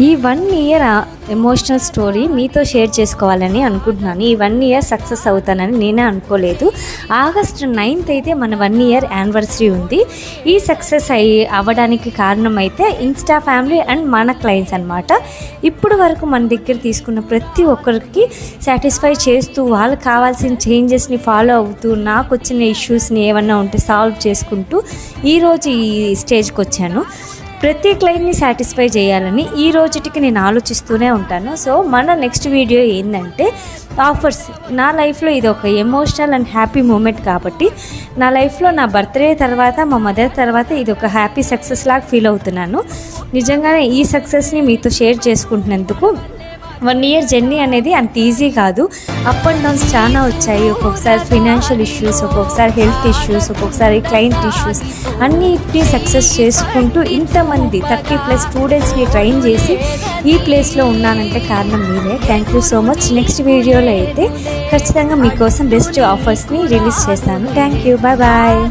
ఈ 1 year emotional story మీతో share చేసుకోవాలని అనుకుంటున్నాను. ఈ 1 ఇయర్ సక్సెస్ అవుతానని నేనే అనుకోలేదు. ఆగస్ట్ 9th అయితే మన 1 ఇయర్ యానివర్సరీ ఉంది. ఈ సక్సెస్ అవ్వడానికి కారణం అయితే ఇన్స్టా ఫ్యామిలీ అండ్ మన క్లయింట్స్ అనమాట. ఇప్పుడు వరకు మన దగ్గర తీసుకున్న ప్రతి ఒక్కరికి సాటిస్ఫై చేస్తూ, వాళ్ళకి కావాల్సిన చేంజెస్ని ఫాలో అవుతూ, నాకు వచ్చిన ఇష్యూస్ని ఏమన్నా ఉంటే సాల్వ్ చేసుకుంటూ ఈరోజు ఈ స్టేజ్కి వచ్చాను. ప్రతి క్లయింట్ని సాటిస్ఫై చేయాలని ఈ రోజుటికి నేను ఆలోచిస్తూనే ఉంటాను. సో మన నెక్స్ట్ వీడియో ఏంటంటే ఆఫర్స్. నా లైఫ్లో ఇది ఒక ఎమోషనల్ అండ్ హ్యాపీ మూమెంట్ కాబట్టి నా లైఫ్లో నా బర్త్డే తర్వాత, మా మదర్ తర్వాత ఇది ఒక హ్యాపీ సక్సెస్ లాగా ఫీల్ అవుతున్నాను. నిజంగానే ఈ సక్సెస్ని మీతో షేర్ చేసుకుంటున్నందుకు 1 ఇయర్ జర్నీ అనేది అంత ఈజీ కాదు. అప్ అండ్ డౌన్స్ చాలా వచ్చాయి. ఒక్కొక్కసారి ఫైనాన్షియల్ ఇష్యూస్, ఒక్కొక్కసారి హెల్త్ ఇష్యూస్, ఒక్కొక్కసారి క్లయింట్ ఇష్యూస్, అన్నిటినీ సక్సెస్ చేసుకుంటూ ఇంతమంది 30+ స్టూడెంట్స్ని ట్రైన్ చేసి ఈ ప్లేస్లో ఉన్నానంటే కారణం మీరే. Thank you so much. Next వీడియోలో అయితే ఖచ్చితంగా మీకోసం బెస్ట్ ఆఫర్స్ని రిలీజ్ చేస్తాను. Thank you. Bye bye.